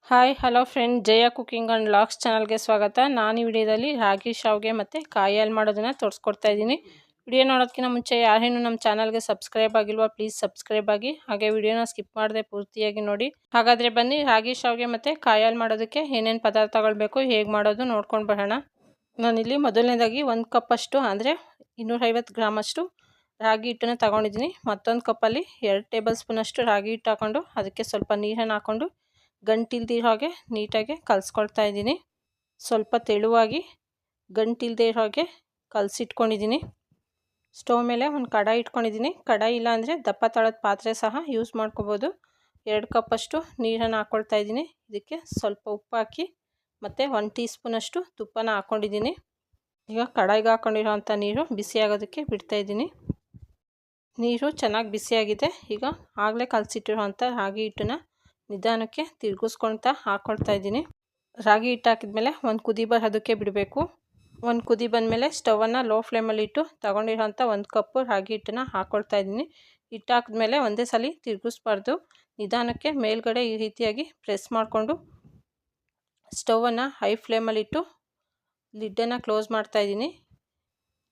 Hi hello friend, Jaya cooking and vlogs ಚಾನಲ್ಗೆ ಸ್ವಾಗತ. ನಾನು ಈ ವಿಡಿಯೋದಲ್ಲಿ ರಾಗಿ ಶಾವಿಗೆ ಮತ್ತು ಕಾಯಿ ಹಾಲು ಮಾಡೋದನ್ನು ತೋರಿಸ್ಕೊಡ್ತಾ ಇದ್ದೀನಿ. ವಿಡಿಯೋ ನೋಡೋದಕ್ಕಿಂತ ಮುಂಚೆ ಯಾರೇನು ನಮ್ಮ ಚಾನಲ್ಗೆ ಸಬ್ಸ್ಕ್ರೈಬ್ ಆಗಿಲ್ವಾ, ಪ್ಲೀಸ್ ಸಬ್ಸ್ಕ್ರೈಬ್ ಆಗಿ. ಹಾಗೆ ವಿಡಿಯೋನ ಸ್ಕಿಪ್ ಮಾಡದೆ ಪೂರ್ತಿಯಾಗಿ ನೋಡಿ. ಹಾಗಾದರೆ ಬನ್ನಿ, ರಾಗಿ ಶಾವಿಗೆ ಮತ್ತು ಕಾಯಿ ಹಾಲು ಮಾಡೋದಕ್ಕೆ ಏನೇನು ಪದಾರ್ಥಗಳು ಬೇಕು, ಹೇಗೆ ಮಾಡೋದು ನೋಡ್ಕೊಂಡು ಬರೋಣ. ನಾನಿಲ್ಲಿ ಮೊದಲನೇದಾಗಿ 1 ಕಪ್ಪಷ್ಟು ಅಂದರೆ 250 ಗ್ರಾಮಷ್ಟು ರಾಗಿ ಹಿಟ್ಟನ್ನು ತಗೊಂಡಿದ್ದೀನಿ. ಮತ್ತೊಂದು ಕಪ್ಪಲ್ಲಿ 2 ಟೇಬಲ್ ಸ್ಪೂನಷ್ಟು ರಾಗಿ ಹಿಟ್ಟು ಹಾಕ್ಕೊಂಡು ಅದಕ್ಕೆ ಸ್ವಲ್ಪ ನೀರನ್ನು ಹಾಕ್ಕೊಂಡು ಗಂಟಿಲ್ದಿರೋ ಹಾಗೆ ನೀಟಾಗಿ ಕಲಿಸ್ಕೊಳ್ತಾ ಇದ್ದೀನಿ. ಸ್ವಲ್ಪ ತೆಳುವಾಗಿ ಗಂಟಿಲ್ದೇ ಇರೋ ಹಾಗೆ ಕಲಸಿಟ್ಕೊಂಡಿದ್ದೀನಿ. ಸ್ಟವ್ ಮೇಲೆ ಒಂದು ಕಡಾಯಿ ಇಟ್ಕೊಂಡಿದ್ದೀನಿ. ಕಡಾಯಿ ಇಲ್ಲ ಅಂದರೆ ದಪ್ಪ ತಳದ ಪಾತ್ರೆ ಸಹ ಯೂಸ್ ಮಾಡ್ಕೋಬೋದು. 2 ಕಪ್ಪಷ್ಟು ನೀರನ್ನು ಹಾಕ್ಕೊಳ್ತಾ ಇದ್ದೀನಿ. ಇದಕ್ಕೆ ಸ್ವಲ್ಪ ಉಪ್ಪು ಹಾಕಿ ಮತ್ತು 1 ಟೀ ಸ್ಪೂನಷ್ಟು ತುಪ್ಪನ ಹಾಕ್ಕೊಂಡಿದ್ದೀನಿ. ಈಗ ಕಡಾಯಿಗೆ ಹಾಕ್ಕೊಂಡಿರೋಂಥ ನೀರು ಬಿಸಿ ಆಗೋದಕ್ಕೆ ಬಿಡ್ತಾಯಿದ್ದೀನಿ. ನೀರು ಚೆನ್ನಾಗಿ ಬಿಸಿಯಾಗಿದೆ. ಈಗ ಆಗಲೇ ಕಲಸಿಟ್ಟಿರೋಂಥ ರಾಗಿ ಹಿಟ್ಟನ್ನು ನಿಧಾನಕ್ಕೆ ತಿರುಗಿಸ್ಕೊಳ್ತಾ ಹಾಕ್ಕೊಳ್ತಾ ಇದ್ದೀನಿ. ರಾಗಿ ಹಿಟ್ಟು ಹಾಕಿದ್ಮೇಲೆ ಒಂದು ಕುದಿ ಬರೋದಕ್ಕೆ ಬಿಡಬೇಕು. ಒಂದು ಕುದಿ ಬಂದಮೇಲೆ ಸ್ಟವನ್ನು ಲೋ ಫ್ಲೇಮಲ್ಲಿ ಇಟ್ಟು ತಗೊಂಡಿರೋಂಥ 1 ಕಪ್ಪು ರಾಗಿ ಹಿಟ್ಟನ್ನು ಹಾಕ್ಕೊಳ್ತಾ ಇದ್ದೀನಿ. ಹಿಟ್ಟು ಹಾಕಿದ್ಮೇಲೆ ಒಂದೇ ಸಲ ತಿರುಗಿಸ್ಬಾರ್ದು, ನಿಧಾನಕ್ಕೆ ಮೇಲ್ಗಡೆ ಈ ರೀತಿಯಾಗಿ ಪ್ರೆಸ್ ಮಾಡಿಕೊಂಡು ಸ್ಟವನ್ನು ಹೈ ಫ್ಲೇಮಲ್ಲಿಟ್ಟು ಲಿಡ್ಡನ್ನು ಕ್ಲೋಸ್ ಮಾಡ್ತಾಯಿದ್ದೀನಿ.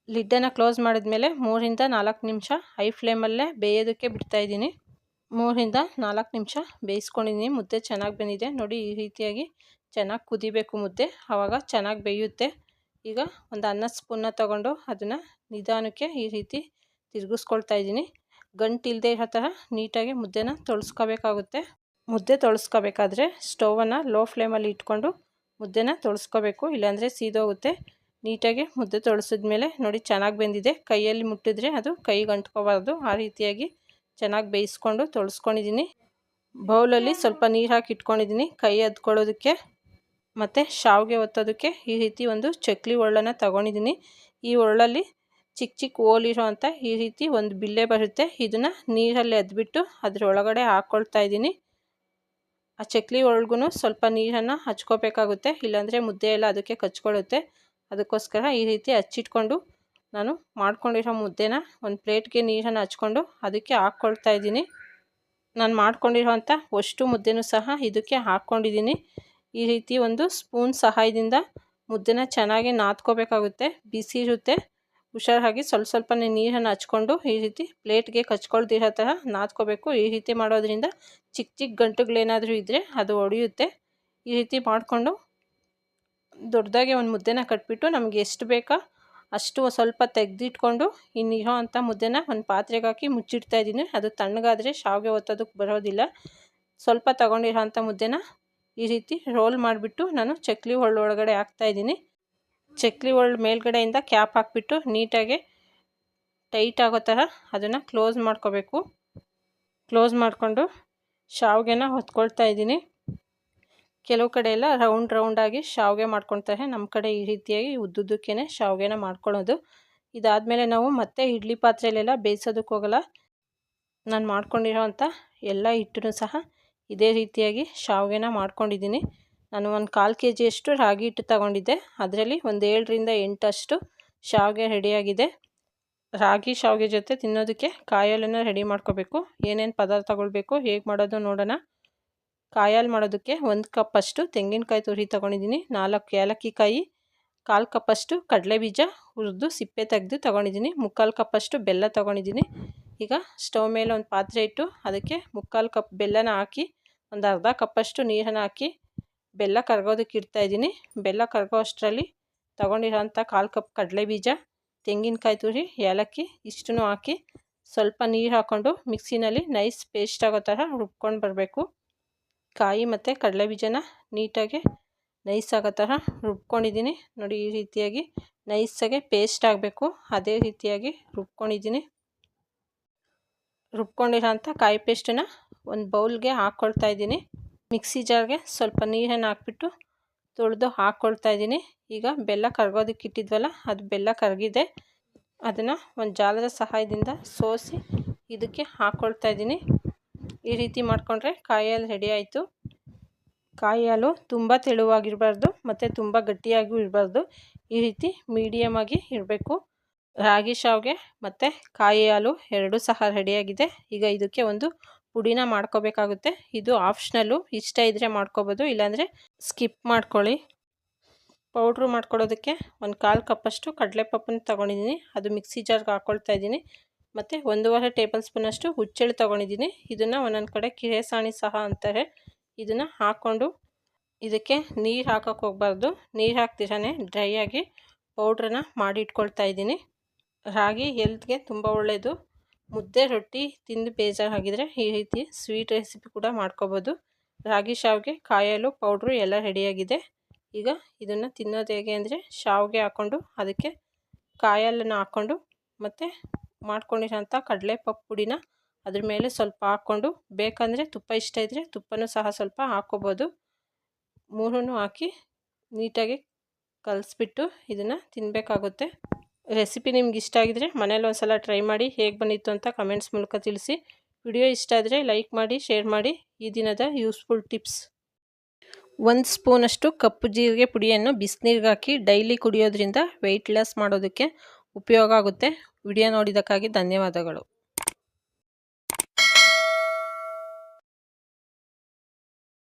ಲಿಡ್ಡನ್ನು ಕ್ಲೋಸ್ ಮಾಡಿದ್ಮೇಲೆ 3 ರಿಂದ 4 ನಿಮಿಷ ಹೈ ಫ್ಲೇಮಲ್ಲೇ ಬೇಯೋದಕ್ಕೆ ಬಿಡ್ತಾಯಿದ್ದೀನಿ. 3 ರಿಂದ 4 ನಿಮಿಷ ಬೇಯಿಸ್ಕೊಂಡಿದ್ದೀನಿ. ಮುದ್ದೆ ಚೆನ್ನಾಗಿ ಬಂದಿದೆ ನೋಡಿ. ಈ ರೀತಿಯಾಗಿ ಚೆನ್ನಾಗಿ ಕುದಿಬೇಕು ಮುದ್ದೆ, ಆವಾಗ ಚೆನ್ನಾಗಿ ಬೇಯುತ್ತೆ. ಈಗ ಒಂದು ಅನ್ನದ ಸ್ಪೂನ್ನ ತೊಗೊಂಡು ಅದನ್ನು ನಿಧಾನಕ್ಕೆ ಈ ರೀತಿ ತಿರುಗಿಸ್ಕೊಳ್ತಾ ಇದ್ದೀನಿ. ಗಂಟಿಲ್ಲದೆ ಇರೋ ಥರ ನೀಟಾಗಿ ಮುದ್ದೆನ ತೊಳ್ಸ್ಕೋಬೇಕಾಗುತ್ತೆ. ಮುದ್ದೆ ತೊಳ್ಸ್ಕೋಬೇಕಾದ್ರೆ ಸ್ಟವನ್ನು ಲೋ ಫ್ಲೇಮಲ್ಲಿ ಇಟ್ಕೊಂಡು ಮುದ್ದೆನ ತೊಳ್ಸ್ಕೋಬೇಕು, ಇಲ್ಲಾಂದರೆ ಸೀದೋಗುತ್ತೆ. ನೀಟಾಗಿ ಮುದ್ದೆ ತೊಳ್ಸಿದ್ಮೇಲೆ ನೋಡಿ ಚೆನ್ನಾಗಿ ಬೆಂದಿದೆ. ಕೈಯಲ್ಲಿ ಮುಟ್ಟಿದ್ರೆ ಅದು ಕೈಗೆ ಅಂಟ್ಕೋಬಾರ್ದು. ಆ ರೀತಿಯಾಗಿ ಚೆನ್ನಾಗಿ ಬೇಯಿಸ್ಕೊಂಡು ತೊಳ್ಸ್ಕೊಂಡಿದ್ದೀನಿ. ಬೌಲಲ್ಲಿ ಸ್ವಲ್ಪ ನೀರು ಹಾಕಿ ಇಟ್ಕೊಂಡಿದ್ದೀನಿ ಕೈ ಅದ್ಕೊಳ್ಳೋದಕ್ಕೆ. ಮತ್ತು ಶಾವಿಗೆ ಒತ್ತೋದಕ್ಕೆ ಈ ರೀತಿ ಒಂದು ಚಕ್ಲಿ ಒರಳನ್ನು ತಗೊಂಡಿದ್ದೀನಿ. ಈ ಒರಳಲ್ಲಿ ಚಿಕ್ಕ ಚಿಕ್ಕ ಹೋಲಿರೋ ಅಂಥ ಈ ರೀತಿ ಒಂದು ಬಿಲ್ಲೆ ಬರುತ್ತೆ. ಇದನ್ನು ನೀರಲ್ಲಿ ಅದ್ಬಿಟ್ಟು ಅದರೊಳಗಡೆ ಹಾಕ್ಕೊಳ್ತಾ ಇದ್ದೀನಿ. ಆ ಚಕ್ಲಿ ಒಳಗೂ ಸ್ವಲ್ಪ ನೀರನ್ನು ಹಚ್ಕೋಬೇಕಾಗುತ್ತೆ, ಇಲ್ಲಾಂದರೆ ಮುದ್ದೆ ಎಲ್ಲ ಅದಕ್ಕೆ ಕಚ್ಕೊಳ್ಳುತ್ತೆ. ಅದಕ್ಕೋಸ್ಕರ ಈ ರೀತಿ ಹಚ್ಚಿಟ್ಕೊಂಡು ನಾನು ಮಾಡ್ಕೊಂಡಿರೋ ಮುದ್ದೆನ ಒಂದು ಪ್ಲೇಟ್ಗೆ ನೀರನ್ನು ಹಚ್ಕೊಂಡು ಅದಕ್ಕೆ ಹಾಕ್ಕೊಳ್ತಾ ಇದ್ದೀನಿ. ನಾನು ಮಾಡ್ಕೊಂಡಿರೋಂಥ ಅಷ್ಟು ಮುದ್ದೆನೂ ಸಹ ಇದಕ್ಕೆ ಹಾಕ್ಕೊಂಡಿದ್ದೀನಿ. ಈ ರೀತಿ ಒಂದು ಸ್ಪೂನ್ ಸಹಾಯದಿಂದ ಮುದ್ದೆನ ಚೆನ್ನಾಗಿ ನಾದ್ಕೋಬೇಕಾಗುತ್ತೆ. ಬಿಸಿ ಇರುತ್ತೆ, ಹುಷಾರಾಗಿ ಸ್ವಲ್ಪ ಸ್ವಲ್ಪನೇ ನೀರನ್ನು ಹಚ್ಕೊಂಡು ಈ ರೀತಿ ಪ್ಲೇಟ್ಗೆ ಕಚ್ಕೊಳ್ದಿರೋ ಥರ ನಾದ್ಕೋಬೇಕು. ಈ ರೀತಿ ಮಾಡೋದ್ರಿಂದ ಚಿಕ್ಕ ಚಿಕ್ಕ ಗಂಟುಗಳೇನಾದರೂ ಇದ್ದರೆ ಅದು ಒಡೆಯುತ್ತೆ. ಈ ರೀತಿ ಮಾಡಿಕೊಂಡು ದೊಡ್ಡದಾಗಿ ಒಂದು ಮುದ್ದೆನ ಕಟ್ಬಿಟ್ಟು ನಮಗೆ ಎಷ್ಟು ಬೇಕೋ ಅಷ್ಟು ಸ್ವಲ್ಪ ತೆಗೆದಿಟ್ಕೊಂಡು ಇನ್ನಿರೋ ಅಂಥ ಮುದ್ದೆನ ಒಂದು ಪಾತ್ರೆಗೆ ಹಾಕಿ ಮುಚ್ಚಿಡ್ತಾ ಇದ್ದೀನಿ. ಅದು ತಣ್ಣಗಾದರೆ ಶಾವಿಗೆ ಒತ್ತೋದಕ್ಕೆ ಬರೋದಿಲ್ಲ. ಸ್ವಲ್ಪ ತಗೊಂಡಿರೋ ಅಂಥ ಮುದ್ದೆನ ಈ ರೀತಿ ರೋಲ್ ಮಾಡಿಬಿಟ್ಟು ನಾನು ಚಕ್ಲಿ ಒಳಗಡೆ ಹಾಕ್ತಾಯಿದ್ದೀನಿ. ಚಕ್ಲಿ ಮೇಲ್ಗಡೆಯಿಂದ ಕ್ಯಾಪ್ ಹಾಕ್ಬಿಟ್ಟು ನೀಟಾಗಿ ಟೈಟ್ ಆಗೋ ಥರ ಅದನ್ನು ಕ್ಲೋಸ್ ಮಾಡ್ಕೋಬೇಕು. ಕ್ಲೋಸ್ ಮಾಡಿಕೊಂಡು ಶಾವಿಗೆನ ಹೊತ್ಕೊಳ್ತಾ ಇದ್ದೀನಿ. ಕೆಲವು ಕಡೆ ಎಲ್ಲ ರೌಂಡಾಗಿ ಶಾವಿಗೆ ಮಾಡ್ಕೊಳ್ತಾರೆ. ನಮ್ಮ ಕಡೆ ಈ ರೀತಿಯಾಗಿ ಉದ್ದುದ್ದಕ್ಕೇ ಶಾವಿಗೆನ ಮಾಡ್ಕೊಳ್ಳೋದು. ಇದಾದಮೇಲೆ ನಾವು ಮತ್ತೆ ಇಡ್ಲಿ ಪಾತ್ರೆಯಲ್ಲೆಲ್ಲ ಬೇಯಿಸೋದಕ್ಕೆ ಹೋಗಲ್ಲ. ನಾನು ಮಾಡ್ಕೊಂಡಿರೋ ಅಂಥ ಎಲ್ಲ ಹಿಟ್ಟನ್ನು ಸಹ ಇದೇ ರೀತಿಯಾಗಿ ಶಾವಿಗೆನ ಮಾಡ್ಕೊಂಡಿದ್ದೀನಿ. ನಾನು ಒಂದು 1/4 kg ರಾಗಿ ಹಿಟ್ಟು ತಗೊಂಡಿದ್ದೆ. ಅದರಲ್ಲಿ ಒಂದು 7 ರಿಂದ 8 ಅಷ್ಟು ಶಾವಿಗೆ ರೆಡಿಯಾಗಿದೆ. ರಾಗಿ ಶಾವಿಗೆ ಜೊತೆ ತಿನ್ನೋದಕ್ಕೆ ಕಾಯಿ ಹಾಲನ್ನು ರೆಡಿ ಮಾಡ್ಕೋಬೇಕು. ಏನೇನು ಪದಾರ್ಥಗಳು ಬೇಕು, ಹೇಗೆ ಮಾಡೋದು ನೋಡೋಣ. ಕಾಯಿ ಹಾಲು ಮಾಡೋದಕ್ಕೆ 1 ಕಪ್ಪಷ್ಟು ತೆಂಗಿನಕಾಯಿ ತುರಿ ತೊಗೊಂಡಿದ್ದೀನಿ. 4 ಏಲಕ್ಕಿ ಕಾಯಿ, 1/4 ಕಪ್ಪಷ್ಟು ಕಡಲೆಬೀಜ ಹುರಿದು ಸಿಪ್ಪೆ ತೆಗೆದು ತೊಗೊಂಡಿದ್ದೀನಿ. 3/4 ಕಪ್ಪಷ್ಟು ಬೆಲ್ಲ ತೊಗೊಂಡಿದ್ದೀನಿ. ಈಗ ಸ್ಟವ್ ಮೇಲೆ ಒಂದು ಪಾತ್ರೆ ಇಟ್ಟು ಅದಕ್ಕೆ 3/4 ಕಪ್ ಬೆಲ್ಲನ ಹಾಕಿ ಒಂದು ಅರ್ಧ ಕಪ್ಪಷ್ಟು ನೀರನ್ನು ಹಾಕಿ ಬೆಲ್ಲ ಕರಗೋದಕ್ಕೆ ಇಡ್ತಾಯಿದ್ದೀನಿ. ಬೆಲ್ಲ ಕರಗೋ ಅಷ್ಟರಲ್ಲಿ ತೊಗೊಂಡಿರೋಂಥ 1/4 ಕಪ್ ಕಡಲೆಬೀಜ, ತೆಂಗಿನಕಾಯಿ ತುರಿ, ಏಲಕ್ಕಿ ಇಷ್ಟನ್ನು ಹಾಕಿ ಸ್ವಲ್ಪ ನೀರು ಹಾಕ್ಕೊಂಡು ಮಿಕ್ಸಿನಲ್ಲಿ ನೈಸ್ ಪೇಸ್ಟ್ ಆಗೋ ಥರ ರುಬ್ಕೊಂಡು ಬರಬೇಕು. ಕಾಯಿ ಮತ್ತು ಕಡಲೆಬೀಜನ ನೀಟಾಗಿ ನೈಸ್ ಆಗೋ ಥರ ರುಬ್ಕೊಂಡಿದ್ದೀನಿ ನೋಡಿ. ಈ ರೀತಿಯಾಗಿ ನೈಸಾಗೆ ಪೇಸ್ಟ್ ಆಗಬೇಕು, ಅದೇ ರೀತಿಯಾಗಿ ರುಬ್ಕೊಂಡಿದ್ದೀನಿ. ರುಬ್ಕೊಂಡಿರೋಂಥ ಕಾಯಿ ಪೇಸ್ಟನ್ನು ಒಂದು ಬೌಲ್ಗೆ ಹಾಕ್ಕೊಳ್ತಾ ಇದ್ದೀನಿ. ಮಿಕ್ಸಿ ಜಾರ್ಗೆ ಸ್ವಲ್ಪ ನೀರನ್ನು ಹಾಕ್ಬಿಟ್ಟು ತೊಳೆದು ಹಾಕ್ಕೊಳ್ತಾ ಇದ್ದೀನಿ. ಈಗ ಬೆಲ್ಲ ಕರಗೋದಕ್ಕೆ ಇಟ್ಟಿದ್ವಲ್ಲ, ಅದು ಬೆಲ್ಲ ಕರಗಿದೆ. ಅದನ್ನು ಒಂದು ಜಾಲದ ಸಹಾಯದಿಂದ ಸೋಸಿ ಇದಕ್ಕೆ ಹಾಕ್ಕೊಳ್ತಾ ಇದ್ದೀನಿ. ಈ ರೀತಿ ಮಾಡಿಕೊಂಡ್ರೆ ಕಾಯಿ ಹಾಲು ರೆಡಿ ಆಯಿತು. ಕಾಯಿ ಹಾಲು ತುಂಬ ತೆಳುವಾಗಿರಬಾರ್ದು ಮತ್ತು ತುಂಬ ಗಟ್ಟಿಯಾಗೂ ಇರಬಾರ್ದು. ಈ ರೀತಿ ಮೀಡಿಯಮ್ ಆಗಿ ಇರಬೇಕು. ರಾಗಿ ಶಾವಿಗೆ ಮತ್ತು ಕಾಯಿ ಹಾಲು ಎರಡೂ ಸಹ ರೆಡಿಯಾಗಿದೆ. ಈಗ ಇದಕ್ಕೆ ಒಂದು ಪುಡಿನ ಮಾಡ್ಕೋಬೇಕಾಗುತ್ತೆ. ಇದು ಆಪ್ಷನಲ್ಲು, ಇಷ್ಟ ಇದ್ದರೆ ಮಾಡ್ಕೋಬೋದು, ಇಲ್ಲಾಂದರೆ ಸ್ಕಿಪ್ ಮಾಡ್ಕೊಳ್ಳಿ. ಪೌಡ್ರು ಮಾಡ್ಕೊಳ್ಳೋದಕ್ಕೆ 1/4 ಕಪ್ಪಷ್ಟು ಕಡಲೆಪಪ್ಪನ್ನು ತೊಗೊಂಡಿದ್ದೀನಿ, ಅದು ಮಿಕ್ಸಿ ಜಾರ್ಗೆ ಹಾಕ್ಕೊಳ್ತಾ ಇದ್ದೀನಿ. ಮತ್ತು 1.5 ಟೇಬಲ್ ಸ್ಪೂನಷ್ಟು ಹುಚ್ಚೆಳ್ಳು ತೊಗೊಂಡಿದ್ದೀನಿ. ಇದನ್ನು ಒಂದೊಂದು ಕಡೆ ಕಿರೆಸಾಣಿ ಸಹ ಅಂತಾರೆ. ಇದನ್ನು ಹಾಕ್ಕೊಂಡು ಇದಕ್ಕೆ ನೀರು ಹಾಕೋಕ್ಕೆ ಹೋಗಬಾರ್ದು, ನೀರು ಹಾಕ್ತಿರಾನೆ ಡ್ರೈ ಆಗಿ ಪೌಡ್ರನ್ನ ಮಾಡಿ ಇಟ್ಕೊಳ್ತಾ ಇದ್ದೀನಿ. ರಾಗಿ ಹೆಲ್ತ್ಗೆ ತುಂಬ ಒಳ್ಳೆಯದು. ಮುದ್ದೆ ರೊಟ್ಟಿ ತಿಂದು ಬೇಜಾರಾಗಿದ್ದರೆ ಈ ರೀತಿ ಸ್ವೀಟ್ ರೆಸಿಪಿ ಕೂಡ ಮಾಡ್ಕೋಬೋದು. ರಾಗಿ ಶಾವಿಗೆ ಕಾಯಿ ಹಾಲು ಪೌಡ್ರು ಎಲ್ಲ ರೆಡಿಯಾಗಿದೆ. ಈಗ ಇದನ್ನು ತಿನ್ನೋದು ಹೇಗೆ ಅಂದರೆ, ಶಾವಿಗೆ ಹಾಕ್ಕೊಂಡು ಅದಕ್ಕೆ ಕಾಯಿ ಹಾಲನ್ನು ಹಾಕ್ಕೊಂಡು ಮತ್ತು ಮಾಡ್ಕೊಂಡಿರೋಂಥ ಕಡಲೆಪಪ್ಪು ಪುಡಿನ ಅದ್ರ ಮೇಲೆ ಸ್ವಲ್ಪ ಹಾಕ್ಕೊಂಡು, ಬೇಕಂದರೆ ತುಪ್ಪ ಇಷ್ಟ ಇದ್ದರೆ ತುಪ್ಪನೂ ಸಹ ಸ್ವಲ್ಪ ಹಾಕ್ಕೋಬೋದು. ಮೂರನ್ನು ಹಾಕಿ ನೀಟಾಗಿ ಕಲಿಸ್ಬಿಟ್ಟು ಇದನ್ನು ತಿನ್ನಬೇಕಾಗುತ್ತೆ. ರೆಸಿಪಿ ನಿಮ್ಗೆ ಇಷ್ಟ ಆಗಿದರೆ ಮನೇಲಿ ಒಂದು ಸಲ ಟ್ರೈ ಮಾಡಿ, ಹೇಗೆ ಬಂದಿತ್ತು ಅಂತ ಕಮೆಂಟ್ಸ್ ಮೂಲಕ ತಿಳಿಸಿ. ವಿಡಿಯೋ ಇಷ್ಟ ಆದರೆ ಲೈಕ್ ಮಾಡಿ, ಶೇರ್ ಮಾಡಿ. ಈ ದಿನದ ಯೂಸ್ಫುಲ್ ಟಿಪ್ಸ್: 1 ಸ್ಪೂನಷ್ಟು ಕಪ್ಪು ಜೀರಿಗೆ ಪುಡಿಯನ್ನು ಬಿಸಿನೀರಿಗೆ ಹಾಕಿ ಡೈಲಿ ಕುಡಿಯೋದ್ರಿಂದ ವೆಯ್ಟ್ ಲಾಸ್ ಮಾಡೋದಕ್ಕೆ ಉಪಯೋಗ ಆಗುತ್ತೆ. ವಿಡಿಯೋ ನೋಡಿದ್ದಕ್ಕಾಗಿ ಧನ್ಯವಾದಗಳು.